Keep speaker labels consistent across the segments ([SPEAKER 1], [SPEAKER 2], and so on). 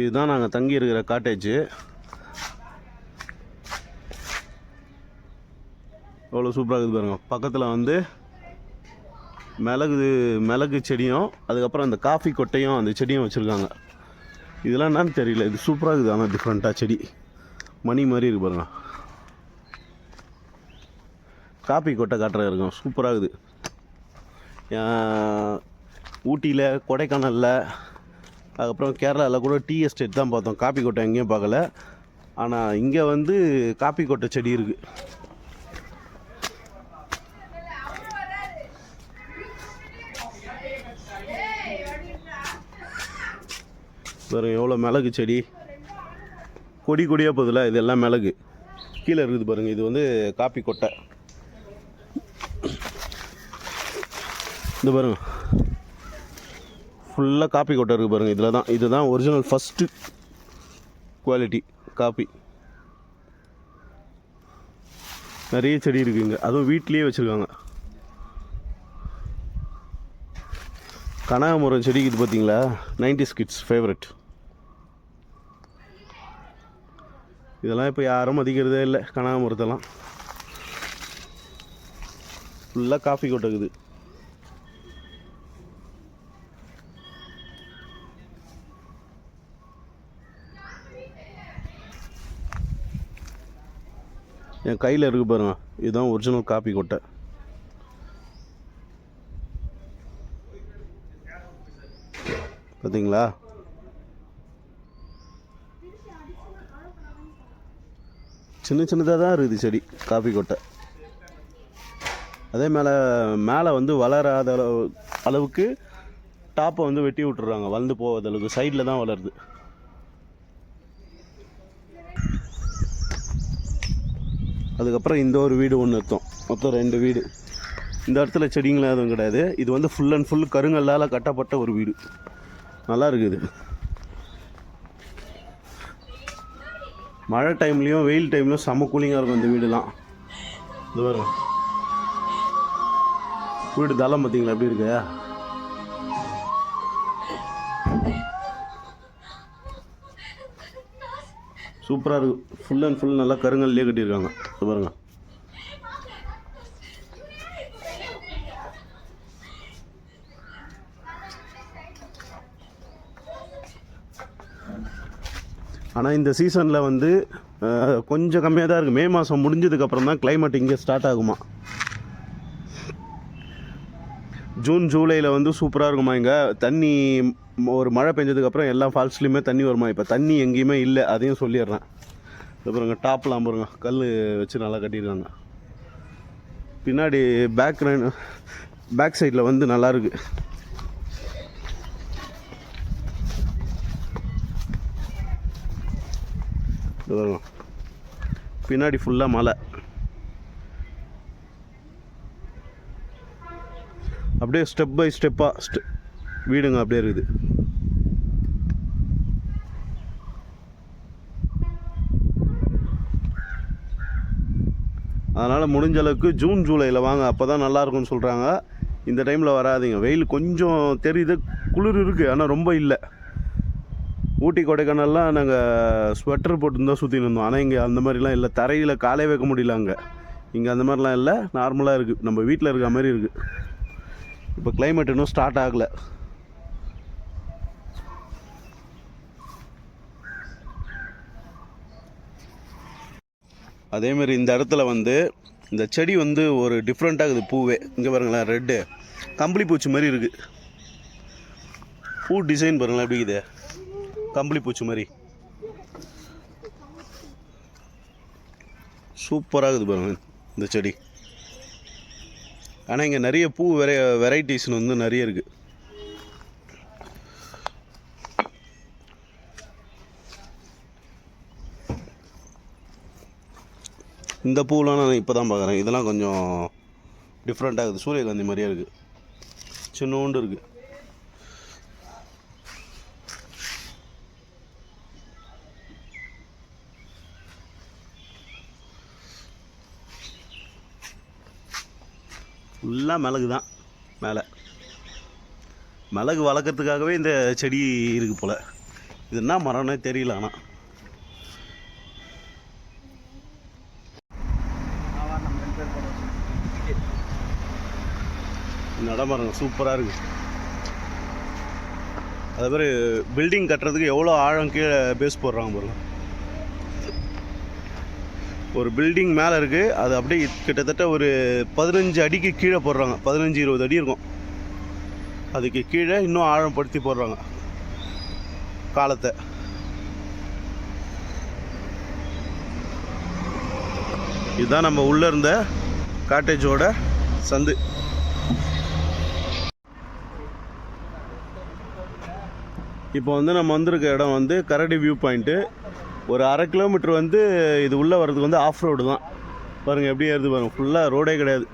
[SPEAKER 1] இதுதான் நாங்கள் தங்கி இருக்கிற காட்டேஜ். எவ்வளோ சூப்பராக இருக்குது பாருங்க. பக்கத்தில் வந்து மிளகு செடியும் அதுக்கப்புறம் அந்த காஃபி கொட்டையும் அந்த செடியும் வச்சுருக்காங்க. இதெல்லாம் என்னன்னு தெரியல, இது சூப்பராக இருக்குது. ஆனால் டிஃப்ரெண்ட்டாக செடி மணி மாதிரி இருக்குது பாருங்க. காஃபி கொட்டை காட்டுற இருக்கும், சூப்பராக இருக்குது. ஊட்டியில், கொடைக்கானலில், அதுக்கப்புறம் கேரளாவில் கூட டீ எஸ்டேட் தான் பார்த்தோம், காஃபி கொட்டை எங்கேயும் பார்க்கல. ஆனால் இங்கே வந்து காஃபி கொட்டை செடி இருக்குது. வேறு எவ்வளோ மிளகு செடி கொடி கொடியாக போதில்ல, இது எல்லாம் மிளகு கீழே இருக்குது பாருங்கள். இது வந்து காப்பி கொட்டை. இந்த பாருங்க, ஃபுல்லாக காப்பி கொட்டை இருக்குது பாருங்கள். இதில் தான், இதுதான் ஒரிஜினல் ஃபஸ்ட்டு குவாலிட்டி காப்பி. நிறைய செடி இருக்குங்க, அதுவும் வீட்லேயே வச்சுருக்காங்க. கனகாமரம் செடி இது பார்த்தீங்களா, 90s கிட்ஸ் ஃபேவரட். இதெல்லாம் இப்போ யாரும் மதிக்கிறதே இல்லை, கனகாமரத்தெல்லாம். ஃபுல்லாக காஃபி கொட்டக்குது. என் கையில் இருக்குது பாருங்க, இதுதான் ஒரிஜினல் காப்பி கொட்டை. பார்த்தீங்களா? சின்ன சின்னதாக தான் இருக்குது செடி காப்பி கொட்டை. அதே மேலே வந்து வளராத அளவுக்கு டாப்பை வந்து வெட்டி விட்டுறாங்க, வளர்ந்து போகாத அளவுக்கு. சைடில் தான் வளருது. அதுக்கப்புறம் இந்த ஒரு வீடு ஒன்று மொத்தம் 2 வீடு. இந்த இடத்துல செடிங்களாம் எதுவும் கிடையாது. இது வந்து ஃபுல் அண்ட் ஃபுல் கருங்கல்லால் கட்டப்பட்ட ஒரு வீடு. நல்லா இருக்குது. மழை டைம்லேயும் வெயில் டைம்லையும் செம்ம கூலிங்காக இருக்கும் இந்த வீடுலாம். இது வரும் வீடு தளம் பார்த்தீங்களா எப்படி இருக்கு, சூப்பராக இருக்குது. ஃபுல் அண்ட் ஃபுல் நல்லா கருங்கல்லே கட்டியிருக்காங்க. இது பாருங்க. ஆனால் இந்த சீசனில் வந்து கொஞ்சம் கம்மியாக தான் இருக்குது. மே மாதம் முடிஞ்சதுக்கப்புறம் தான் கிளைமேட் இங்கே ஸ்டார்ட் ஆகுமா. ஜூன் ஜூலையில் வந்து சூப்பராக இருக்குமா. இங்கே தண்ணி ஒரு மழை பெஞ்சதுக்கப்புறம் எல்லா ஃபால்ஸ்லேயுமே தண்ணி வருமா. இப்போ தண்ணி எங்கேயுமே இல்லை, அதையும் சொல்லிடுறேன். இது பாருங்க, டாப்லாம் பாருங்க, கல் வச்சு நல்லா கட்டியிருக்காங்க. பின்னாடி பேக் சைடில் வந்து நல்லாயிருக்கு. பின்னாடி ஃபுல்லாக மலை, அப்படியே ஸ்டெப் பை ஸ்டெப்பாக வீடுங்க அப்படியே இருக்குது. அதனால் முடிஞ்ச அளவுக்கு ஜூன் ஜூலையில் வாங்க, அப்போ தான் நல்லாயிருக்கும்னு சொல்கிறாங்க. இந்த டைமில் வராதிங்க, வெயில் கொஞ்சம் தெரியுது, குளிர் இருக்குது ஆனால் ரொம்ப இல்லை. ஊட்டி கொடைக்கானல்லாம் நாங்கள் ஸ்வெட்டர் போட்டுருந்தா சுற்றின்னு இருந்தோம். ஆனால் இங்கே அந்த மாதிரிலாம் இல்லை, தரையில் காலே வைக்க முடியல. இங்கே அந்த மாதிரிலாம் இல்லை, நார்மலாக இருக்குது, நம்ம வீட்டில் இருக்க மாதிரி இருக்குது. இப்போ கிளைமேட் இன்னும் ஸ்டார்ட் ஆகலை. அதேமாரி இந்த இடத்துல வந்து இந்த செடி வந்து ஒரு டிஃப்ரெண்ட்டாக இருக்குது பூவே. இங்கே பாருங்களேன், ரெட்டு கம்பளி பூச்சி மாதிரி இருக்குது. பூ டிசைன் பாருங்களேன் எப்படி இருக்குது, கம்பளி பூச்சி மாதிரி சூப்பராக இருக்குது பாருங்க இந்த செடி. ஆனால் இங்கே நிறைய பூ வெரைட்டிஸ்னு வந்து நிறைய இருக்குது. இந்த பூவெலாம் நான் இப்போ தான் பார்க்குறேன். இதெல்லாம் கொஞ்சம் டிஃப்ரெண்ட்டாக இருக்குது, சூரியகாந்தி மாதிரியே இருக்குது, சின்னோண்டு இருக்குது. ஃபுல்லாக மிளகு தான். மேலே மிளகு வளர்க்குறதுக்காகவே இந்த செடி இருக்குது போல். இது என்ன மரம்னே தெரியல. ஆனால் நடமரங்க சூப்பராக இருக்குது. அதே மாதிரி பில்டிங் கட்டுறதுக்கு எவ்வளோ ஆழம் கீழே பேஸ் போடுறாங்க பாருங்க. ஒரு பில்டிங் மேலே இருக்குது, அது அப்படியே கிட்டத்தட்ட ஒரு 15 அடிக்கு கீழே போடுறாங்க. 15-20 அடி இருக்கும். அதுக்கு கீழே இன்னும் ஆழப்படுத்தி போடுறாங்க காலத்தை. இதுதான் நம்ம உள்ளே இருந்த காட்டேஜோட சந்து. இப்போ வந்து நம்ம வந்திருக்க இடம் வந்து கரடி வியூ பாயிண்ட்டு. ஒரு 1/2 கிலோமீட்டர் வந்து இது உள்ளே வர்றதுக்கு வந்து ஆஃப் ரோடு தான். பாருங்கள் எப்படி ஏறுது பாருங்கள். ஃபுல்லாக ரோடே கிடையாது.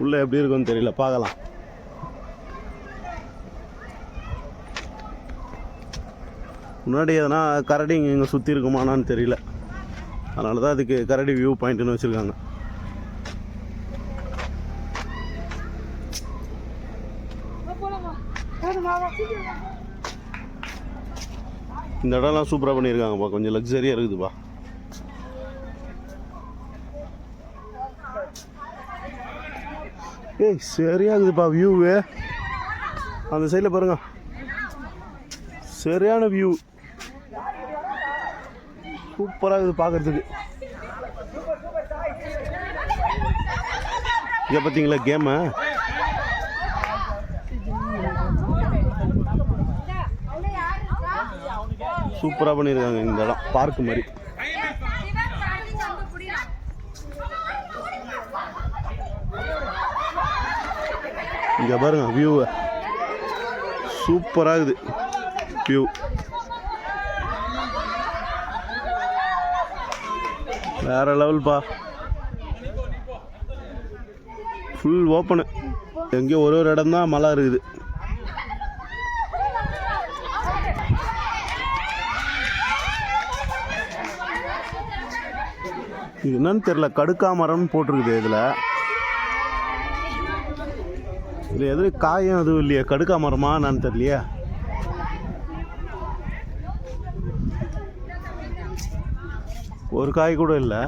[SPEAKER 1] உள்ளே எப்படி இருக்குன்னு தெரியல, பார்க்கலாம். முன்னாடி எதனா கரடி இங்கே சுற்றி இருக்குமானான்னு தெரியல. அதனால தான் அதுக்கு கரடி வியூ பாயிண்ட்டுன்னு வச்சுருக்காங்க. இந்த இடம்லாம் சூப்பராக பண்ணியிருக்காங்கப்பா. கொஞ்சம் லக்ஸரியாக இருக்குதுப்பா. ஏய் சரியாகுதுப்பா வியூவு. அந்த சைடில் பாருங்க, சரியான வியூ. சூப்பராக இருக்குது பார்க்குறதுக்கு. இங்கே பார்த்தீங்களா கேமை? சூப்பராக பண்ணியிருக்காங்க இந்த இடம், பார்க்கு மாதிரி. இங்கே பாருங்க வியூவை, சூப்பராக இருக்குது வியூ. வேற லெவல்ப்பா. Full open. எங்கேயோ ஒரு இடம் தான் மலை இருக்குது. இது என்னன்னு தெரியல, கடுக்கா மரம்னு போட்டிருக்குது. இதில் எது காயும் எதுவும் இல்லையா? கடுக்கா மரமா என்னன்னு தெரியலையா? ஒரு காய் கூட இல்லை.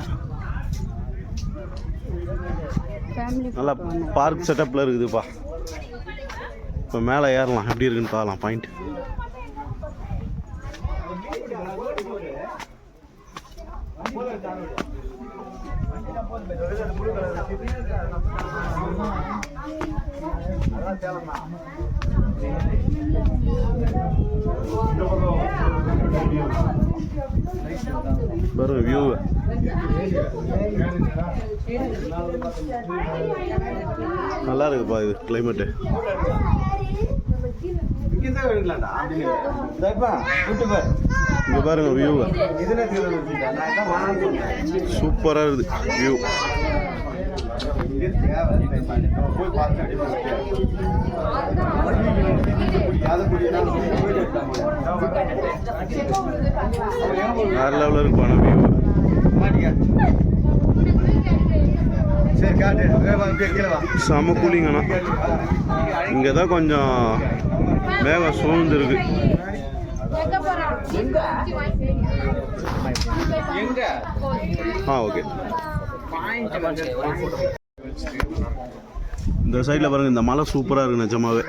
[SPEAKER 1] நல்லா பார்க் செட்டப்பில் இருக்குதுப்பா. இப்போ மேலே ஏறலாம், எப்படி இருக்குன்னு பார்க்கலாம் பாயிண்ட். பாருங்க வியூ. நல்லா இருக்குப்பா இது கிளைமேட்டு. இங்க பாருங்க வியூ, சூப்பரா இருக்குது வியூ. வேற லெவலில் இருப்பான வியூ. செம கூலிங்கண்ணா. இங்கே தான் கொஞ்சம் மேகம் சூழ்ந்து இருக்கு. ஓகே. இந்த சைடில் பாருங்க, இந்த மலை சூப்பராக இருக்கு நிஜமாவே.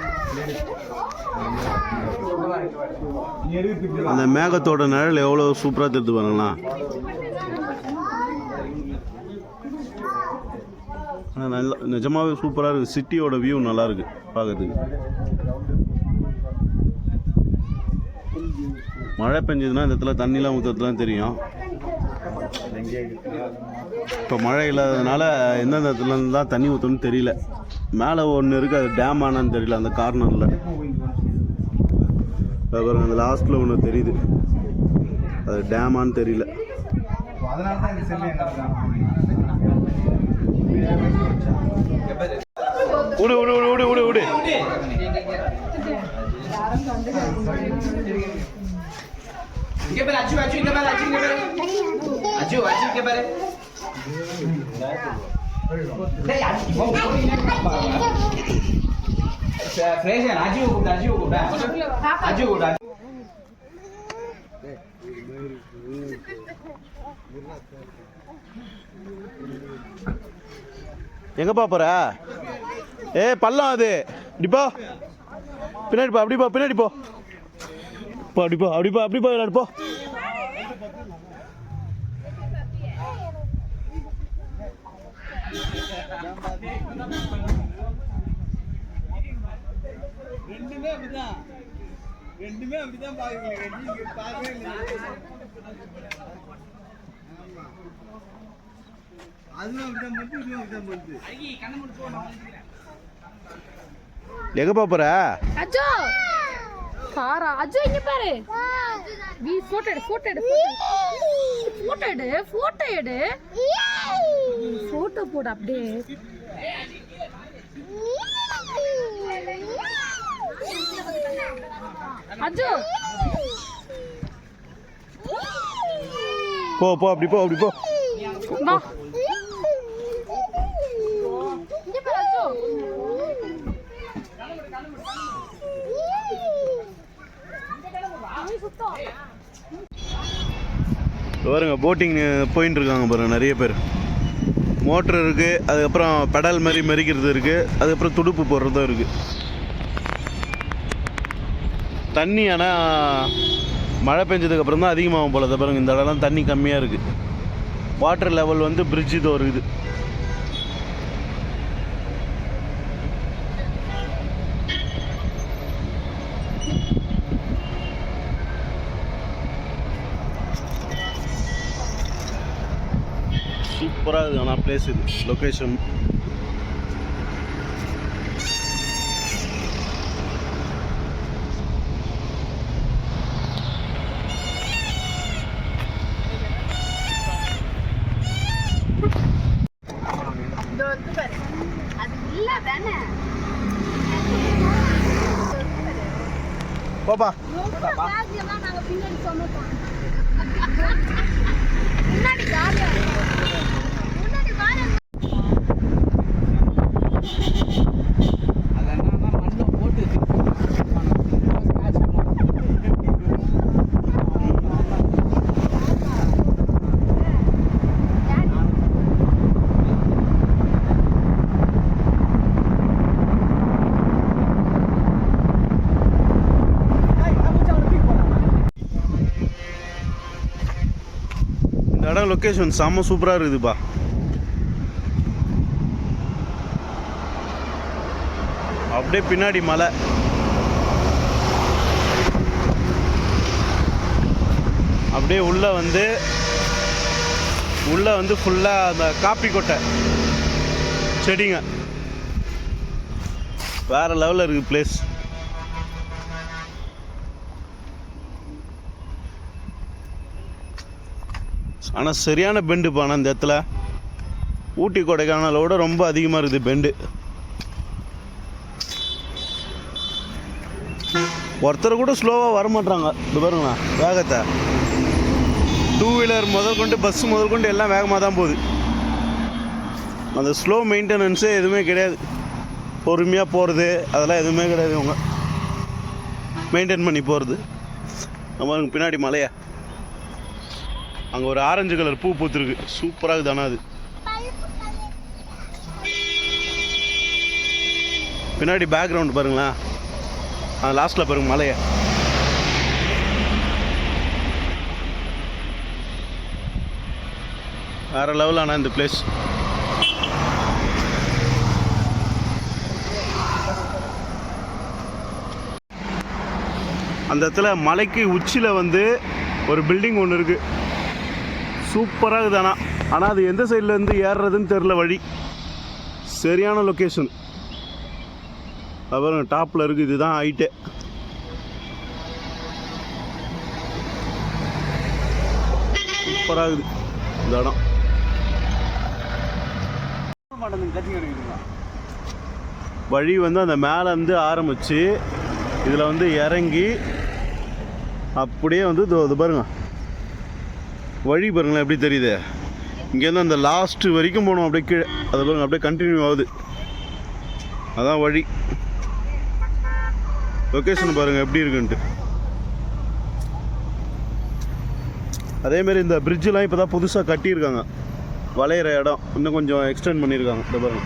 [SPEAKER 1] அந்த மேகத்தோட நிழல் எவ்வளோ சூப்பராக தெரிஞ்சு பாருங்களா. நல்லா நிஜமாவே சூப்பராக இருக்குது. சிட்டியோட வியூ நல்லா இருக்கு பார்க்கறதுக்கு. மழை பெஞ்சதுன்னா இந்த இடத்துல தண்ணிலாம் ஊற்றுறதுலாம் தெரியும். இப்போ மழை இல்லாததுனால எந்தெந்த இடத்துல தான் தண்ணி ஊற்றணும்னு தெரியல. மேலே ஒன்று இருக்குது, அது டேம் ஆனான்னு தெரியல. அந்த கார்னரில் அப்புறம் அந்த லாஸ்ட்டில் ஒன்று தெரியுது, அது டேமான்னு தெரியல. விடு விடு விடு விடு விடு. எங்கப்பா போற? ஏ பள்ளம் அது. இப்படிப்பா பின்னாடி போ, அப்படிப்பா பின்னாடி போ, அப்படிப்பா அப்படிப்பா அப்படிப்பா விளையாடு போ.
[SPEAKER 2] ரெண்டுமே அப்படிதான் பாக்குறீங்க.
[SPEAKER 1] எங்கப்பா போற?
[SPEAKER 3] அஜோ பாரா அஜோ இங்க பாரு. நீ போட்டோ எடு போட்டோ எடு போட்டோ எடு போட்டோ எடு போட்டோ போடு அப்படியே. அஜோ
[SPEAKER 1] போ போ அப்படி போ அப்படி போ.
[SPEAKER 3] வா இங்க பாரு அஜோ.
[SPEAKER 1] பாருங்க போட்டிங் போயின்னு இருக்காங்க பாருங்க நிறைய பேர். மோட்ரு இருக்குது, அதுக்கப்புறம் பெடல் மாதிரி மெரிக்கிறது இருக்குது, அதுக்கப்புறம் துடுப்பு போடுறதும் இருக்குது. தண்ணி ஆனால் மழை பெஞ்சதுக்கப்புறம் தான் அதிகமாகும் போல. பாருங்க இந்த இடம்லாம் தண்ணி கம்மியாக இருக்குது. வாட்டர் லெவல் வந்து பிரிட்ஜ் இதோ இருக்குது. சூப்பராக இருக்குது ஆனால் பிளேஸ் இது, லொக்கேஷன். பாப்பா இடம் லொக்கேஷன் செம்ம சூப்பராக இருக்குதுப்பா. அப்படியே பின்னாடி மலை, அப்படியே உள்ள வந்து ஃபுல்லாக அந்த காப்பி கொட்டை செடிங்க. வேற லெவலில் இருக்குது பிளேஸ். ஆனால் சரியான பெண்டு பானா இந்த இடத்துல. ஊட்டி கொடைக்கானலோட ரொம்ப அதிகமாக இருக்குது பெண்டு. ஒருத்தர் கூட ஸ்லோவாக வரமாட்டாங்க. இது பாருங்கண்ணா வேகத்தை. டூ வீலர் முதல் கொண்டு பஸ் முதல் கொண்டு எல்லாம் வேகமாக தான் போகுது. அந்த ஸ்லோ மெயின்டெனன்ஸே எதுவுமே கிடையாது. பொறுமையாக போகிறது அதெல்லாம் எதுவுமே கிடையாது. இவங்க மெயின்டைன் பண்ணி போகிறது. நம்ம பின்னாடி மலையா, அங்கே ஒரு ஆரஞ்சு கலர் பூ பூத்துருக்கு, சூப்பராக இருக்குது. ஆனால் அது பின்னாடி பேக்ரவுண்ட் பாருங்களேன். அது லாஸ்ட்டில் பாருங்க மலையை. வேறு லெவல். ஆனால் இந்த பிளேஸ் அந்த இடத்துல மலைக்கு உச்சியில் வந்து ஒரு பில்டிங் ஒன்று இருக்குது. சூப்பராக இருக்குது. ஆனால் அது எந்த சைட்லேருந்து ஏறுறதுன்னு தெரில வழி. சரியான லொக்கேஷன். அப்புறம் டாப்பில் இருக்குது. இதுதான் ஹைட்டே. சூப்பராக இருக்குது இந்த இடம். வழி வந்து அந்த மேலே வந்து ஆரம்பித்து இதில் வந்து இறங்கி அப்படியே வந்து இது பாருங்க வழி பாருங்களேன் எப்படி தெரியுது. இங்கேருந்து அந்த லாஸ்ட்டு வரைக்கும் போகணும் அப்படியே கீழே. அதை பாருங்க அப்படியே கண்டினியூ ஆகுது. அதான் வழி. லொக்கேஷன் பாருங்கள் எப்படி இருக்குன்ட்டு. அதேமாரி இந்த பிரிட்ஜெலாம் இப்போ தான் புதுசாக கட்டியிருக்காங்க. வளையிற இடம் இன்னும் கொஞ்சம் எக்ஸ்டெண்ட் பண்ணியிருக்காங்க. இந்த பாருங்க,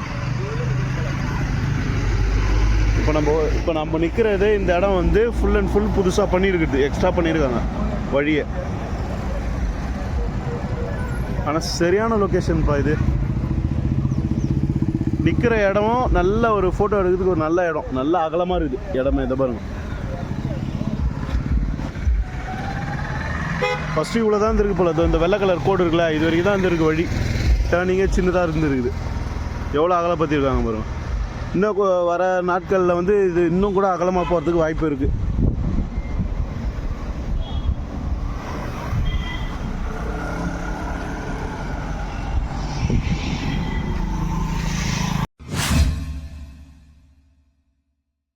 [SPEAKER 1] இப்போ நம்ம நிற்கிறது இந்த இடம் வந்து ஃபுல் அண்ட் ஃபுல் புதுசாக பண்ணியிருக்குது, எக்ஸ்ட்ரா பண்ணியிருக்காங்க வழியை. ஆனால் சரியான லொக்கேஷன்ப்பா இது. நிற்கிற இடமும் நல்ல ஒரு ஃபோட்டோ எடுக்கிறதுக்கு ஒரு நல்ல இடம், நல்ல அகலமாக இருக்குது இடமே. இதை பாருங்க, ஃபஸ்ட்டு இவ்வளோ தான் இருந்துருக்கு போல. இந்த வெள்ளை கலர் கோடு இருக்குல்ல, இது வரைக்கும் தான் இருந்திருக்கு வழி. டேர்னிங்கே சின்னதாக இருந்துருக்குது. எவ்வளோ அகலப்படுத்தியிருக்காங்க பாருங்க. இன்னும் வர நாட்களில் வந்து இது இன்னும் கூட அகலமாக போகிறதுக்கு வாய்ப்பு இருக்குது.